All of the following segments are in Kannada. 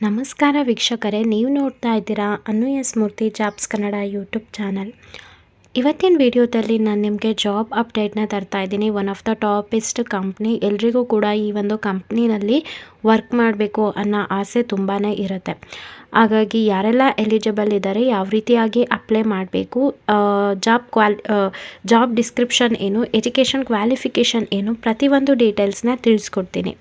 ನಮಸ್ಕಾರ ವೀಕ್ಷಕರೇ, ನೀವು ನೋಡ್ತಾ ಇದ್ದೀರಾ ಅನು ಎಸ್ ಮೂರ್ತಿ ಜಾಬ್ಸ್ ಕನ್ನಡ ಯೂಟ್ಯೂಬ್ ಚಾನಲ್. ಇವತ್ತಿನ ವಿಡಿಯೋದಲ್ಲಿ ನಾನು ನಿಮಗೆ ಜಾಬ್ ಅಪ್ಡೇಟ್ನ ತರ್ತಾ ಇದ್ದೀನಿ. One of the toppest company. ಎಲ್ರಿಗೂ ಕೂಡ ಈ ಒಂದು ಕಂಪ್ನಿನಲ್ಲಿ ವರ್ಕ್ ಮಾಡಬೇಕು ಅನ್ನೋ ಆಸೆ ತುಂಬಾ ಇರುತ್ತೆ. ಹಾಗಾಗಿ ಯಾರೆಲ್ಲ ಎಲಿಜಿಬಲ್ ಇದ್ದಾರೆ, ಯಾವ ರೀತಿಯಾಗಿ ಅಪ್ಲೈ ಮಾಡಬೇಕು, ಜಾಬ್ ಡಿಸ್ಕ್ರಿಪ್ಷನ್ ಏನು, ಎಜುಕೇಷನ್ ಕ್ವಾಲಿಫಿಕೇಷನ್ ಏನು, ಪ್ರತಿಯೊಂದು ಡೀಟೇಲ್ಸ್ನ ತಿಳಿಸ್ಕೊಡ್ತೀನಿ.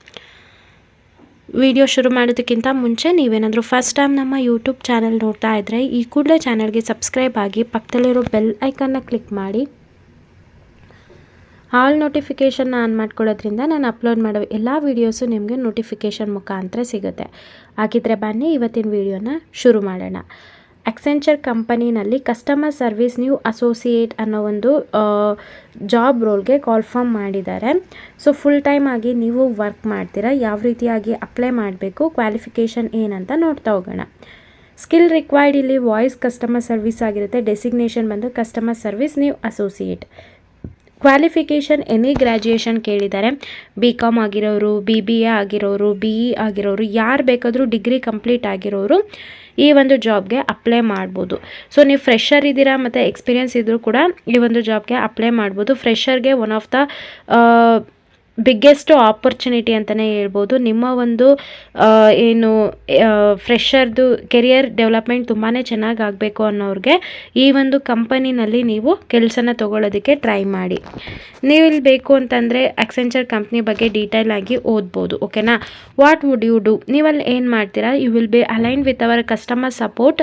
ವಿಡಿಯೋ ಶುರು ಮಾಡೋದಕ್ಕಿಂತ ಮುಂಚೆ ನೀವೇನಾದರೂ ಫಸ್ಟ್ ಟೈಮ್ ನಮ್ಮ ಯೂಟ್ಯೂಬ್ ಚಾನಲ್ ನೋಡ್ತಾ ಇದ್ದರೆ ಈ ಕೂಡಲೇ ಚಾನಲ್ಗೆ ಸಬ್ಸ್ಕ್ರೈಬ್ ಆಗಿ ಪಕ್ಕದಲ್ಲಿರೋ ಬೆಲ್ ಐಕನ್ನ ಕ್ಲಿಕ್ ಮಾಡಿ ಆಲ್ ನೋಟಿಫಿಕೇಷನ್ನ ಆನ್ ಮಾಡ್ಕೊಳ್ಳೋದ್ರಿಂದ ನಾನು ಅಪ್ಲೋಡ್ ಮಾಡೋ ಎಲ್ಲ ವೀಡಿಯೋಸು ನಿಮಗೆ ನೋಟಿಫಿಕೇಷನ್ ಮುಖಾಂತರ ಸಿಗುತ್ತೆ. ಹಾಗಿದ್ರೆ ಬನ್ನಿ ಇವತ್ತಿನ ವಿಡಿಯೋನ ಶುರು ಮಾಡೋಣ. ಅಕ್ಸೆಂಚರ್ ಕಂಪನಿನಲ್ಲಿ ಕಸ್ಟಮರ್ ಸರ್ವಿಸ್ ನ್ಯೂ ಅಸೋಸಿಯೇಟ್ ಅನ್ನೋ ಒಂದು ಜಾಬ್ ರೋಲ್ಗೆ ಕಾಲ್ ಫಾರ್ಮ್ ಮಾಡಿದ್ದಾರೆ. ಸೊ ಫುಲ್ ಟೈಮ್ ಆಗಿ ನೀವು ವರ್ಕ್ ಮಾಡ್ತೀರಾ. ಯಾವ ರೀತಿಯಾಗಿ ಅಪ್ಲೈ ಮಾಡಬೇಕು, ಕ್ವಾಲಿಫಿಕೇಷನ್ ಏನಂತ ನೋಡ್ತಾ ಹೋಗೋಣ. ಸ್ಕಿಲ್ ರಿಕ್ವೈರ್ಡ್ ಇಲ್ಲಿ ವಾಯ್ಸ್ ಕಸ್ಟಮರ್ ಸರ್ವಿಸ್ ಆಗಿರುತ್ತೆ. ಡೆಸಿಗ್ನೇಷನ್ ಬಂದು customer service new associate. Qualification any graduation ಕೇಳಿದ್ದಾರೆ. BCom ಆಗಿರೋರು, BBA ಆಗಿರೋರು, BE ಆಗಿರೋರು, ಯಾರು ಬೇಕಾದರೂ ಡಿಗ್ರಿ ಕಂಪ್ಲೀಟ್ ಆಗಿರೋರು ಈ ಒಂದು ಜಾಬ್ಗೆ ಅಪ್ಲೈ ಮಾಡ್ಬೋದು. ಸೊ ನೀವು ಫ್ರೆಷರ್ ಇದ್ದೀರಾ ಮತ್ತು ಎಕ್ಸ್ಪೀರಿಯನ್ಸ್ ಇದ್ದರೂ ಕೂಡ ಈ ಒಂದು ಜಾಬ್ಗೆ ಅಪ್ಲೈ ಮಾಡ್ಬೋದು. ಫ್ರೆಷರ್ಗೆ one of the biggest opportunity ಅಂತಲೇ ಹೇಳ್ಬೋದು. ನಿಮ್ಮ ಒಂದು ಏನು ಫ್ರೆಷರ್ದು ಕೆರಿಯರ್ ಡೆವಲಪ್ಮೆಂಟ್ ತುಂಬಾ ಚೆನ್ನಾಗಿ ಆಗಬೇಕು ಅನ್ನೋರಿಗೆ ಈ ಒಂದು ಕಂಪನಿನಲ್ಲಿ ನೀವು ಕೆಲಸನ ತೊಗೊಳ್ಳೋದಕ್ಕೆ ಟ್ರೈ ಮಾಡಿ. ನೀವು ಇಲ್ಲಿ ಬೇಕು ಅಂತಂದರೆ ಅಕ್ಸೆಂಚರ್ ಕಂಪ್ನಿ ಬಗ್ಗೆ ಡೀಟೇಲ್ ಆಗಿ ಓದ್ಬೋದು. ಓಕೆನಾ. What would you do? ನೀವಲ್ಲಿ ಏನು ಮಾಡ್ತೀರಾ? You will be aligned with our customer support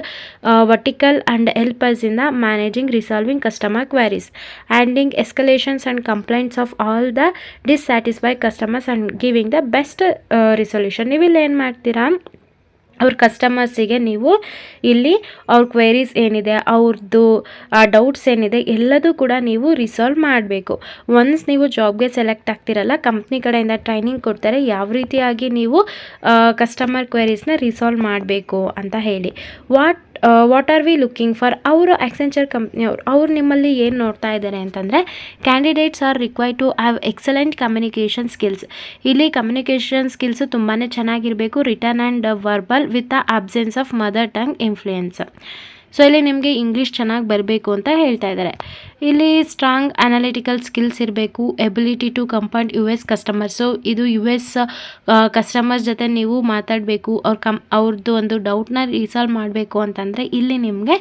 vertical and helpers in the managing resolving customer queries, handling escalations and complaints of all the dissatisfy customers and giving the best resolution. ನೀವು ಇಲ್ಲಿ ಏನು ಮಾಡ್ತೀರಾ? ಅವ್ರ ಕಸ್ಟಮರ್ಸಿಗೆ ನೀವು ಇಲ್ಲಿ ಅವ್ರ ಕ್ವೆರೀಸ್ ಏನಿದೆ, ಅವ್ರದ್ದು ಡೌಟ್ಸ್ ಏನಿದೆ ಎಲ್ಲದೂ ಕೂಡ ನೀವು ರಿಸಾಲ್ವ್ ಮಾಡಬೇಕು. ಒನ್ಸ್ ನೀವು ಜಾಬ್ಗೆ ಸೆಲೆಕ್ಟ್ ಆಗ್ತಿರಲ್ಲ, ಕಂಪ್ನಿ ಕಡೆಯಿಂದ ಟ್ರೈನಿಂಗ್ ಕೊಡ್ತಾರೆ ಯಾವ ರೀತಿಯಾಗಿ ನೀವು ಕಸ್ಟಮರ್ ಕ್ವೆರೀಸ್ನ ರಿಸಾಲ್ವ್ ಮಾಡಬೇಕು ಅಂತ ಹೇಳಿ. What are we looking for? ಅವರು ಅಕ್ಸೆಂಚರ್ ಕಂಪ್ನಿಯವರು ಅವ್ರು ನಿಮ್ಮಲ್ಲಿ ಏನು ನೋಡ್ತಾ ಇದ್ದಾರೆ ಅಂತಂದರೆ, candidates are required to have excellent communication skills. ಇಲ್ಲಿ ಕಮ್ಯುನಿಕೇಷನ್ ಸ್ಕಿಲ್ಸು ತುಂಬಾ ಚೆನ್ನಾಗಿರಬೇಕು. Written and verbal with the absence of mother tongue influence. So ಇಲ್ಲಿ ನಿಮಗೆ ಇಂಗ್ಲೀಷ್ ಚೆನ್ನಾಗಿ ಬರಬೇಕು ಅಂತ ಹೇಳ್ತಾ ಇದ್ದಾರೆ. ಇಲ್ಲಿ ಸ್ಟ್ರಾಂಗ್ ಅನಾಲಿಟಿಕಲ್ ಸ್ಕಿಲ್ಸ್ ಇರಬೇಕು. Ability to compound US customers. ಇದು US ಕಸ್ಟಮರ್ಸ್ ಜೊತೆ ನೀವು ಮಾತಾಡಬೇಕು. ಅವ್ರದ್ದು ಒಂದು ಡೌಟ್ನ ರಿಸಾಲ್ವ್ ಮಾಡಬೇಕು ಅಂತಂದರೆ ಇಲ್ಲಿ ನಿಮಗೆ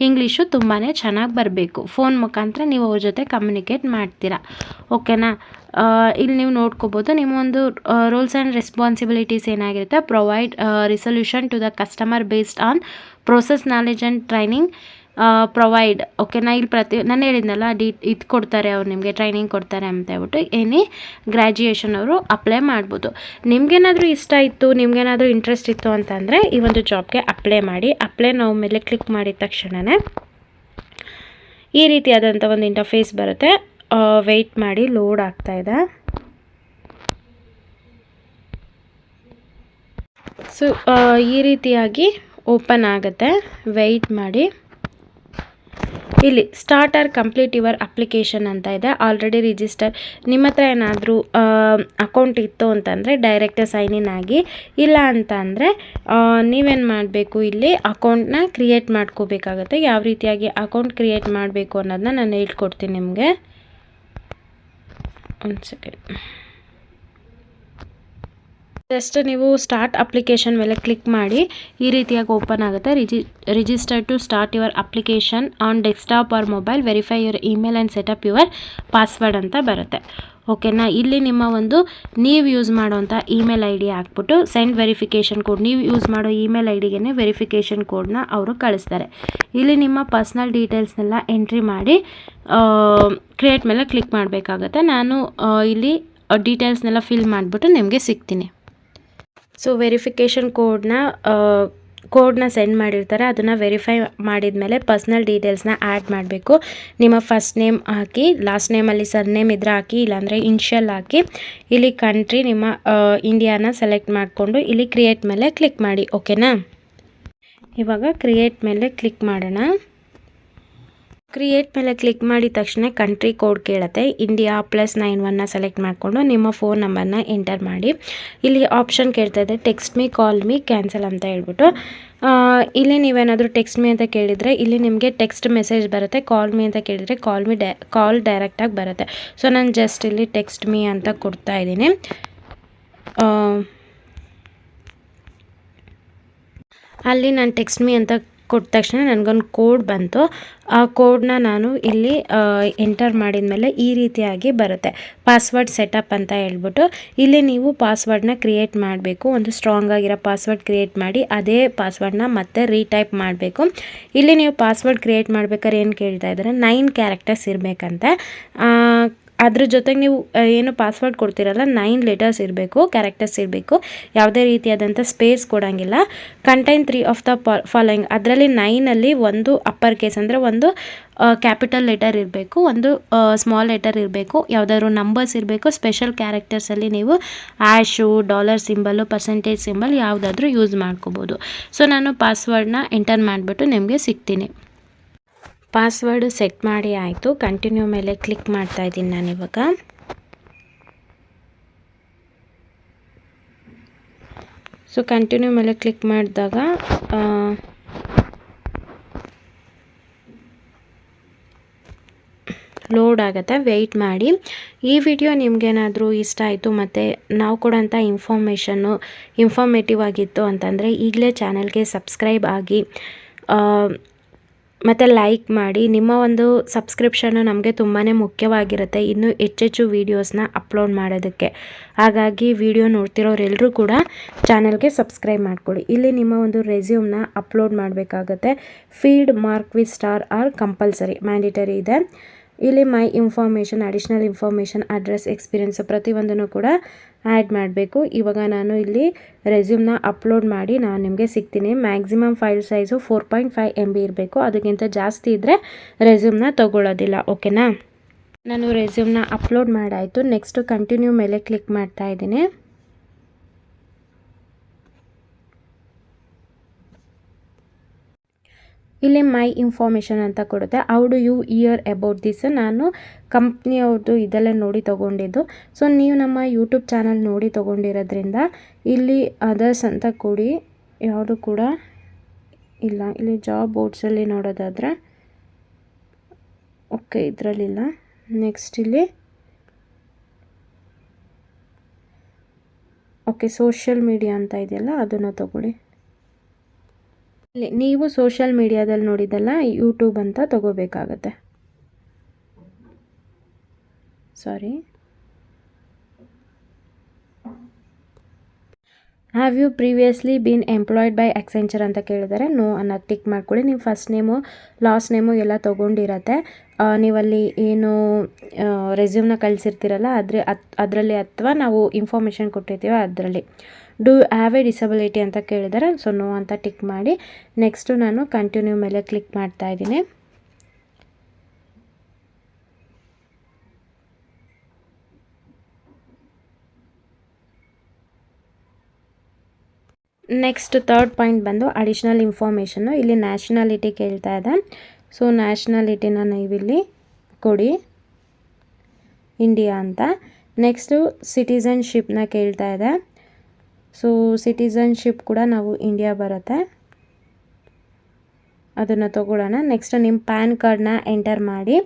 ಇಂಗ್ಲೀಷು ತುಂಬಾ ಚೆನ್ನಾಗಿ ಬರಬೇಕು. ಫೋನ್ ಮುಖಾಂತರ ನೀವು ಅವ್ರ ಜೊತೆ ಕಮ್ಯುನಿಕೇಟ್ ಮಾಡ್ತೀರಾ. ಓಕೆನಾ. ಇಲ್ಲಿ ನೀವು ನೋಡ್ಕೋಬೋದು ನಿಮ್ಮ ಒಂದು ರೂಲ್ಸ್ ಆ್ಯಂಡ್ ರೆಸ್ಪಾನ್ಸಿಬಿಲಿಟೀಸ್ ಏನಾಗಿರುತ್ತೆ. Provide resolution to the customer based on process knowledge and training provide. ಓಕೆನಾ. ಇಲ್ಲಿ ನಾನು ಹೇಳಿದ್ನಲ್ಲ, ಇದು ಕೊಡ್ತಾರೆ, ಅವ್ರು ನಿಮಗೆ ಟ್ರೈನಿಂಗ್ ಕೊಡ್ತಾರೆ ಅಂತ ಹೇಳ್ಬಿಟ್ಟು ಎನಿ ಗ್ರ್ಯಾಜುಯೇಷನ್ ಅವರು ಅಪ್ಲೈ ಮಾಡ್ಬೋದು. ನಿಮ್ಗೇನಾದರೂ ಇಷ್ಟ ಇತ್ತು, ನಿಮ್ಗೇನಾದರೂ ಇಂಟ್ರೆಸ್ಟ್ ಇತ್ತು ಅಂತಂದರೆ ಈ ಒಂದು ಜಾಬ್ಗೆ ಅಪ್ಲೈ ಮಾಡಿ. ಅಪ್ಲೈ ನಾವು ಮೇಲೆ ಕ್ಲಿಕ್ ಮಾಡಿದ ತಕ್ಷಣವೇ ಈ ರೀತಿಯಾದಂಥ ಒಂದು ಇಂಟರ್ಫೇಸ್ ಬರುತ್ತೆ. ವೆಯ್ಟ್ ಮಾಡಿ, ಲೋಡ್ ಆಗ್ತಾ ಇದೆ. ಸೊ ಈ ರೀತಿಯಾಗಿ ಓಪನ್ ಆಗುತ್ತೆ. ವೆಯ್ಟ್ ಮಾಡಿ. ಇಲ್ಲಿ start or complete your application ಅಂತ ಇದೆ. Already register. ನಿಮ್ಮ ಹತ್ರ ಏನಾದರೂ ಅಕೌಂಟ್ ಇತ್ತು ಅಂತಂದರೆ ಡೈರೆಕ್ಟ್ ಸೈನ್ ಇನ್ ಆಗಿ. ಇಲ್ಲ ಅಂತ ಅಂದರೆ ನೀವೇನು ಮಾಡಬೇಕು, ಇಲ್ಲಿ ಅಕೌಂಟ್ನ ಕ್ರಿಯೇಟ್ ಮಾಡ್ಕೋಬೇಕಾಗುತ್ತೆ. ಯಾವ ರೀತಿಯಾಗಿ ಅಕೌಂಟ್ ಕ್ರಿಯೇಟ್ ಮಾಡಬೇಕು ಅನ್ನೋದನ್ನ ನಾನು ಹೇಳ್ಕೊಡ್ತೀನಿ ನಿಮಗೆ. ಒಂದು ಸೆಕೆಂಡ್. ಜಸ್ಟ್ ನೀವು ಸ್ಟಾರ್ಟ್ ಅಪ್ಲಿಕೇಶನ್ ಮೇಲೆ ಕ್ಲಿಕ್ ಮಾಡಿ. ಈ ರೀತಿಯಾಗಿ ಓಪನ್ ಆಗುತ್ತೆ. Register to start your application on desktop or mobile, verify your email and setup your password ಅಂತ ಬರುತ್ತೆ. ಓಕೆನಾ. ಇಲ್ಲಿ ನಿಮ್ಮ ಒಂದು ನೀವು ಯೂಸ್ ಮಾಡೋವಂಥ ಇಮೇಲ್ ID ಹಾಕ್ಬಿಟ್ಟು ಸೆಂಡ್ ವೆರಿಫಿಕೇಷನ್ ಕೋಡ್, ನೀವು ಯೂಸ್ ಮಾಡೋ ಇಮೇಲ್ IDಗೆ ವೆರಿಫಿಕೇಷನ್ ಕೋಡ್ನ ಅವರು ಕಳಿಸ್ತಾರೆ. ಇಲ್ಲಿ ನಿಮ್ಮ ಪರ್ಸ್ನಲ್ ಡೀಟೇಲ್ಸ್ನೆಲ್ಲ ಎಂಟ್ರಿ ಮಾಡಿ ಕ್ರಿಯೇಟ್ ಮೇಲೆ ಕ್ಲಿಕ್ ಮಾಡಬೇಕಾಗತ್ತೆ. ನಾನು ಇಲ್ಲಿ ಡೀಟೇಲ್ಸ್ನೆಲ್ಲ ಫಿಲ್ ಮಾಡಿಬಿಟ್ಟು ನಿಮಗೆ ಸಿಗ್ತೀನಿ. ಸೊ ವೆರಿಫಿಕೇಷನ್ ಕೋಡ್ನ ಸೆಂಡ್ ಮಾಡಿರ್ತಾರೆ. ಅದನ್ನು ವೆರಿಫೈ ಮಾಡಿದ ಮೇಲೆ ಪರ್ಸ್ನಲ್ ಡೀಟೇಲ್ಸ್ನ ಆ್ಯಡ್ ಮಾಡಬೇಕು. ನಿಮ್ಮ ಫಸ್ಟ್ ನೇಮ್ ಹಾಕಿ, ಲಾಸ್ಟ್ ನೇಮಲ್ಲಿ ಸರ್ನೇಮ್ ಇದ್ರೆ ಹಾಕಿ, ಇಲ್ಲಾಂದರೆ ಇನ್ಷಿಯಲ್ ಹಾಕಿ. ಇಲ್ಲಿ ಕಂಟ್ರಿ ನಿಮ್ಮ ಇಂಡಿಯಾನ ಸೆಲೆಕ್ಟ್ ಮಾಡಿಕೊಂಡು ಇಲ್ಲಿ ಕ್ರಿಯೇಟ್ ಮೇಲೆ ಕ್ಲಿಕ್ ಮಾಡಿ. ಓಕೆನಾ. ಇವಾಗ ಕ್ರಿಯೇಟ್ ಮೇಲೆ ಕ್ಲಿಕ್ ಮಾಡೋಣ. ಕ್ರಿಯೇಟ್ ಮೇಲೆ ಕ್ಲಿಕ್ ಮಾಡಿದ ತಕ್ಷಣ ಕಂಟ್ರಿ ಕೋಡ್ ಕೇಳುತ್ತೆ. ಇಂಡಿಯಾ +91 ಸೆಲೆಕ್ಟ್ ಮಾಡಿಕೊಂಡು ನಿಮ್ಮ ಫೋನ್ ನಂಬರ್ನ ಎಂಟರ್ ಮಾಡಿ. ಇಲ್ಲಿ ಆಪ್ಷನ್ ಕೇಳ್ತಾ ಇದೆ text me, call me, cancel ಅಂತ ಹೇಳ್ಬಿಟ್ಟು. ಇಲ್ಲಿ ನೀವೇನಾದರೂ ಟೆಕ್ಸ್ಟ್ ಮೀ ಅಂತ ಕೇಳಿದರೆ ಇಲ್ಲಿ ನಿಮಗೆ ಟೆಕ್ಸ್ಟ್ ಮೆಸೇಜ್ ಬರುತ್ತೆ. ಕಾಲ್ ಮೀ ಅಂತ ಕೇಳಿದರೆ ಕಾಲ್ ಡೈರೆಕ್ಟಾಗಿ ಬರುತ್ತೆ. ಸೊ ನಾನು ಜಸ್ಟ್ ಇಲ್ಲಿ ಟೆಕ್ಸ್ಟ್ ಮೀ ಅಂತ ಕೊಡ್ತಾ ಇದ್ದೀನಿ. ಅಲ್ಲಿ ನಾನು ಟೆಕ್ಸ್ಟ್ ಮೀ ಅಂತ ಕೊಟ್ಟ ತಕ್ಷಣ ನನಗೊಂದು ಕೋಡ್ ಬಂತು. ಆ ಕೋಡ್ನ ನಾನು ಇಲ್ಲಿ ಎಂಟರ್ ಮಾಡಿದ ಮೇಲೆ ಈ ರೀತಿಯಾಗಿ ಬರುತ್ತೆ, ಪಾಸ್ವರ್ಡ್ ಸೆಟಪ್ ಅಂತ ಹೇಳ್ಬಿಟ್ಟು. ಇಲ್ಲಿ ನೀವು ಪಾಸ್ವರ್ಡ್ನ ಕ್ರಿಯೇಟ್ ಮಾಡಬೇಕು. ಒಂದು ಸ್ಟ್ರಾಂಗ್ ಆಗಿರೋ ಪಾಸ್ವರ್ಡ್ ಕ್ರಿಯೇಟ್ ಮಾಡಿ ಅದೇ ಪಾಸ್ವರ್ಡ್ನ ಮತ್ತೆ ರೀಟೈಪ್ ಮಾಡಬೇಕು. ಇಲ್ಲಿ ನೀವು ಪಾಸ್ವರ್ಡ್ ಕ್ರಿಯೇಟ್ ಮಾಡ್ಬೇಕಾದ್ರೆ ಏನು ಕೇಳ್ತಾ ಇದ್ದಾರೆ, 9 ಕ್ಯಾರೆಕ್ಟರ್ಸ್ ಇರಬೇಕಂತೆ. ಅದ್ರ ಜೊತೆಗೆ ನೀವು ಏನು ಪಾಸ್ವರ್ಡ್ ಕೊಡ್ತೀರಲ್ಲ 9 ಲೆಟರ್ಸ್ ಇರಬೇಕು, ಕ್ಯಾರೆಕ್ಟರ್ಸ್ ಇರಬೇಕು. ಯಾವುದೇ ರೀತಿಯಾದಂಥ ಸ್ಪೇಸ್ ಕೊಡೋಂಗಿಲ್ಲ. ಕಂಟೈನ್ 3 ಆಫ್ ದ ಫಾಲೋಯಿಂಗ್, ಅದರಲ್ಲಿ 9ಅಲ್ಲಿ ಒಂದು ಅಪ್ಪರ್ ಕೇಸ್ ಅಂದರೆ ಒಂದು ಕ್ಯಾಪಿಟಲ್ ಲೆಟರ್ ಇರಬೇಕು, ಒಂದು ಸ್ಮಾಲ್ ಲೆಟರ್ ಇರಬೇಕು, ಯಾವುದಾದ್ರು ನಂಬರ್ಸ್ ಇರಬೇಕು. ಸ್ಪೆಷಲ್ ಕ್ಯಾರೆಕ್ಟರ್ಸಲ್ಲಿ ನೀವು ಆ್ಯಶು, ಡಾಲರ್ ಸಿಂಬಲು, ಪರ್ಸೆಂಟೇಜ್ ಸಿಂಬಲ್ ಯಾವುದಾದ್ರೂ ಯೂಸ್ ಮಾಡ್ಕೋಬೋದು. ಸೊ ನಾನು ಪಾಸ್ವರ್ಡ್ನ ಎಂಟರ್ ಮಾಡಿಬಿಟ್ಟು ನಿಮಗೆ ಸಿಗ್ತೀನಿ. ಪಾಸ್ವರ್ಡ್ ಸೆಟ್ ಮಾಡಿ ಆಯಿತು. ಕಂಟಿನ್ಯೂ ಮೇಲೆ ಕ್ಲಿಕ್ ಮಾಡ್ತಾ ಇದ್ದೀನಿ ನಾನಿವಾಗ. ಸೊ ಕಂಟಿನ್ಯೂ ಮೇಲೆ ಕ್ಲಿಕ್ ಮಾಡಿದಾಗ ಲೋಡ್ ಆಗುತ್ತೆ, ವೆಯ್ಟ್ ಮಾಡಿ. ಈ ವಿಡಿಯೋ ನಿಮಗೇನಾದರೂ ಇಷ್ಟ ಆಯಿತು ಮತ್ತು ನಾವು ಕೊಡೋಂಥ ಇನ್ಫಾರ್ಮೇಟಿವ್ ಆಗಿತ್ತು ಅಂತಂದರೆ ಈಗಲೇ ಚಾನಲ್ಗೆ ಸಬ್ಸ್ಕ್ರೈಬ್ ಆಗಿ ಮತ್ತು ಲೈಕ್ ಮಾಡಿ. ನಿಮ್ಮ ಒಂದು ಸಬ್ಸ್ಕ್ರಿಪ್ಷನ್ನು ನಮಗೆ ತುಂಬಾ ಮುಖ್ಯವಾಗಿರುತ್ತೆ ಇನ್ನೂ ಹೆಚ್ಚೆಚ್ಚು ವೀಡಿಯೋಸ್ನ ಅಪ್ಲೋಡ್ ಮಾಡೋದಕ್ಕೆ. ಹಾಗಾಗಿ ವಿಡಿಯೋ ನೋಡ್ತಿರೋರೆಲ್ಲರೂ ಕೂಡ ಚಾನಲ್ಗೆ ಸಬ್ಸ್ಕ್ರೈಬ್ ಮಾಡ್ಕೊಳ್ಳಿ. ಇಲ್ಲಿ ನಿಮ್ಮ ಒಂದು ರೆಸ್ಯೂಮ್ನ ಅಪ್ಲೋಡ್ ಮಾಡಬೇಕಾಗತ್ತೆ. Field mark with star are compulsory, mandatory ಇದೆ. ಇಲ್ಲಿ my information, additional information, address, experience ಪ್ರತಿಯೊಂದನ್ನು ಕೂಡ ಆ್ಯಡ್ ಮಾಡಬೇಕು. ಇವಾಗ ನಾನು ಇಲ್ಲಿ ರೆಸ್ಯೂಮ್ನ ಅಪ್ಲೋಡ್ ಮಾಡಿ ನಾನು ನಿಮಗೆ ಸಿಗ್ತೀನಿ. ಮ್ಯಾಕ್ಸಿಮಮ್ ಫೈಲ್ ಸೈಜು 4.5 MB ಇರಬೇಕು. ಅದಕ್ಕಿಂತ ಜಾಸ್ತಿ ಇದ್ದರೆ ರೆಸ್ಯೂಮ್ನ ತೊಗೊಳ್ಳೋದಿಲ್ಲ. ಓಕೆನಾ? ನಾನು ರೆಸ್ಯೂಮ್ನ ಅಪ್ಲೋಡ್ ಮಾಡಾಯಿತು. ನೆಕ್ಸ್ಟು ಕಂಟಿನ್ಯೂ ಮೇಲೆ ಕ್ಲಿಕ್ ಮಾಡ್ತಾ ಇದ್ದೀನಿ. ಇಲ್ಲಿ ಮೈ ಇನ್ಫಾರ್ಮೇಷನ್ ಅಂತ ಕೊಡುತ್ತೆ. How do you hear about this, ನಾನು ಕಂಪ್ನಿಯವ್ರದ್ದು ಇದೆಲ್ಲ ನೋಡಿ ತೊಗೊಂಡಿದ್ದು. ಸೊ ನೀವು ನಮ್ಮ ಯೂಟ್ಯೂಬ್ ಚಾನಲ್ ನೋಡಿ ತೊಗೊಂಡಿರೋದ್ರಿಂದ ಇಲ್ಲಿ ಅದರ್ಸ್ ಅಂತ ಕೊಡಿ, ಯಾವುದು ಕೂಡ ಇಲ್ಲ. ಇಲ್ಲಿ ಜಾಬ್ ಬೋರ್ಡ್ಸಲ್ಲಿ ನೋಡೋದಾದರೆ ಓಕೆ, ಇದರಲ್ಲಿಲ್ಲ. ನೆಕ್ಸ್ಟ್ ಇಲ್ಲಿ ಓಕೆ, ಸೋಷಿಯಲ್ ಮೀಡಿಯಾ ಅಂತ ಇದೆಯಲ್ಲ ಅದನ್ನು ತಗೊಳ್ಳಿ. ನೀವು ಸೋಷಿಯಲ್ ಮೀಡಿಯಾದಲ್ಲಿ ನೋಡಿದ್ದಲ್ಲ ಯೂಟ್ಯೂಬ್ ಅಂತ ತಗೋಬೇಕಾಗತ್ತೆ. Sorry. Have you previously been employed by Accenture ಅಂತ ಕೇಳಿದರೆ ನೋ ಅನ್ನೋದು ಟಿಕ್ ಮಾಡ್ಕೊಳ್ಳಿ. ನೀವು ಫಸ್ಟ್ ನೇಮು, ಲಾಸ್ಟ್ ನೇಮು ಎಲ್ಲ ತೊಗೊಂಡಿರತ್ತೆ. ನೀವಲ್ಲಿ ಏನು ರೆಸ್ಯೂಮ್ನ ಕಳಿಸಿರ್ತೀರಲ್ಲ ಅದರಲ್ಲಿ ಅಥವಾ ನಾವು ಇನ್ಫಾರ್ಮೇಷನ್ ಕೊಟ್ಟಿರ್ತೀವೋ ಅದರಲ್ಲಿ. ಡೂ ಹ್ಯಾವ್ ಎ ಡಿಸಬಿಲಿಟಿ ಅಂತ ಕೇಳಿದರೆ ಸೊ ನೋ ಅಂತ ಟಿಕ್ ಮಾಡಿ. ನೆಕ್ಸ್ಟು ನಾನು ಕಂಟಿನ್ಯೂ ಮೇಲೆ ಕ್ಲಿಕ್ ಮಾಡ್ತಾ ಇದ್ದೀನಿ. ನೆಕ್ಸ್ಟ್ ಥರ್ಡ್ ಪಾಯಿಂಟ್ ಬಂದು ಅಡಿಷ್ನಲ್ ಇನ್ಫಾರ್ಮೇಷನ್ನು. ಇಲ್ಲಿ ನ್ಯಾಷನಾಲಿಟಿ ಕೇಳ್ತಾ ಇದೆ. ಸೊ ನ್ಯಾಷನಾಲಿಟಿನ ನೀವಿಲ್ಲಿ ಕೊಡಿ, ಇಂಡಿಯಾ ಅಂತ. ನೆಕ್ಸ್ಟು ಸಿಟಿಸನ್ಶಿಪ್ನ ಕೇಳ್ತಾ ಇದೆ. ಸೊ ಸಿಟಿಸನ್ಶಿಪ್ ಕೂಡ ನಾವು ಇಂಡಿಯಾ ಬರುತ್ತೆ, ಅದನ್ನು ತಗೊಳ್ಳೋಣ. ನೆಕ್ಸ್ಟ್ ನಿಮ್ಮ ಪ್ಯಾನ್ ಕಾರ್ಡ್ನ ಎಂಟರ್ ಮಾಡಿ.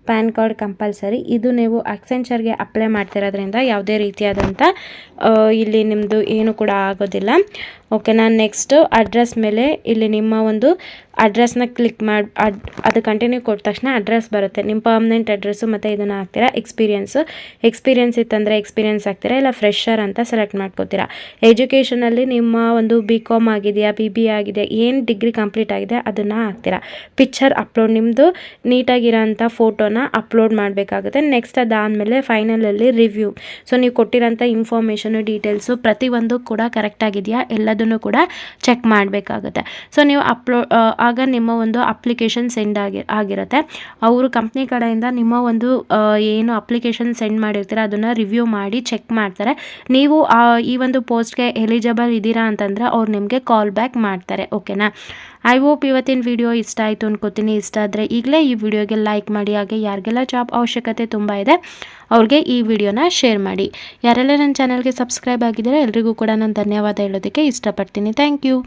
PAN card compulsory. ಇದು ನೀವು ಅಕ್ಸೆಂಚರ್ಗೆ ಅಪ್ಲೈ ಮಾಡ್ತಿರೋದ್ರಿಂದ ಯಾವುದೇ ರೀತಿಯಾದಂಥ ಇಲ್ಲಿ ನಿಮ್ಮದು ಏನು ಕೂಡ ಆಗೋದಿಲ್ಲ. ಓಕೆನಾ? ನೆಕ್ಸ್ಟು ಅಡ್ರೆಸ್ ಮೇಲೆ ಇಲ್ಲಿ ನಿಮ್ಮ ಒಂದು ಅಡ್ರೆಸ್ನ ಕ್ಲಿಕ್ ಮಾಡಿ ಅದು ಕಂಟಿನ್ಯೂ ಕೊಟ್ಟ ತಕ್ಷಣ ಅಡ್ರೆಸ್ ಬರುತ್ತೆ. ನಿಮ್ಮ ಪರ್ಮನೆಂಟ್ ಅಡ್ರೆಸ್ಸು ಮತ್ತು ಇದನ್ನು ಹಾಕ್ತೀರಾ. ಎಕ್ಸ್ಪೀರಿಯನ್ಸ್ ಇತ್ತಂದರೆ ಎಕ್ಸ್ಪೀರಿಯನ್ಸ್ ಹಾಕ್ತೀರಾ, ಇಲ್ಲ ಫ್ರೆಶರ್ ಅಂತ ಸೆಲೆಕ್ಟ್ ಮಾಡ್ಕೋತೀರಾ. ಎಜುಕೇಷನಲ್ಲಿ ನಿಮ್ಮ ಒಂದು BCom ಆಗಿದೆಯಾ, BBA ಆಗಿದೆಯಾ, ಏನು ಡಿಗ್ರಿ ಕಂಪ್ಲೀಟ್ ಆಗಿದೆ ಅದನ್ನು ಹಾಕ್ತೀರಾ. ಪಿಕ್ಚರ್ ಅಪ್ಲೋಡ್, ನಿಮ್ಮದು ನೀಟಾಗಿರೋಂಥ ಫೋಟೋನ ಅಪ್ಲೋಡ್ ಮಾಡಬೇಕಾಗುತ್ತೆ. ನೆಕ್ಸ್ಟ್ ಅದಾದಮೇಲೆ ಫೈನಲಲ್ಲಿ ರಿವ್ಯೂ. ಸೊ ನೀವು ಕೊಟ್ಟಿರೋಂಥ ಇನ್ಫಾರ್ಮೇಷನು, ಡೀಟೇಲ್ಸು ಪ್ರತಿಯೊಂದು ಕೂಡ ಕರೆಕ್ಟಾಗಿದೆಯಾ, ಎಲ್ಲದನ್ನು ಅದನ್ನು ಕೂಡ ಚೆಕ್ ಮಾಡಬೇಕಾಗುತ್ತೆ. ಸೊ ನೀವು ಆಗ ನಿಮ್ಮ ಒಂದು ಅಪ್ಲಿಕೇಶನ್ ಸೆಂಡ್ ಆಗಿರುತ್ತೆ. ಅವರು ಕಂಪ್ನಿ ಕಡೆಯಿಂದ ನಿಮ್ಮ ಒಂದು ಏನು ಅಪ್ಲಿಕೇಶನ್ ಸೆಂಡ್ ಮಾಡಿರ್ತೀರ ಅದನ್ನು ರಿವ್ಯೂ ಮಾಡಿ ಚೆಕ್ ಮಾಡ್ತಾರೆ. ನೀವು ಈ ಒಂದು ಪೋಸ್ಟ್ಗೆ ಎಲಿಜಿಬಲ್ ಇದ್ದೀರಾ ಅಂತಂದರೆ ಅವ್ರು ನಿಮಗೆ ಕಾಲ್ ಬ್ಯಾಕ್ ಮಾಡ್ತಾರೆ. ಓಕೆನಾ? ಐ ಹೋಪ್ ಇವತ್ತಿನ ವಿಡಿಯೋ ಇಷ್ಟ ಆಯಿತು ಅನ್ಕೋತೀನಿ. ಇಷ್ಟ ಆದರೆ ಈಗಲೇ ಈ ವಿಡಿಯೋಗೆ ಲೈಕ್ ಮಾಡಿ. ಹಾಗೆ ಯಾರಿಗೆಲ್ಲ ಜಾಬ್ ಅವಶ್ಯಕತೆ ತುಂಬ ಇದೆ ಅವ್ರಿಗೆ ಈ ವಿಡಿಯೋನ ಶೇರ್ ಮಾಡಿ. ಯಾರೆಲ್ಲ ನನ್ನ ಚಾನಲ್ಗೆ ಸಬ್ಸ್ಕ್ರೈಬ್ ಆಗಿದ್ದೀರಾ ಎಲ್ರಿಗೂ ಕೂಡ ನಾನು ಧನ್ಯವಾದ ಹೇಳೋದಕ್ಕೆ ಇಷ್ಟಪಡ್ತೀನಿ. Thank you.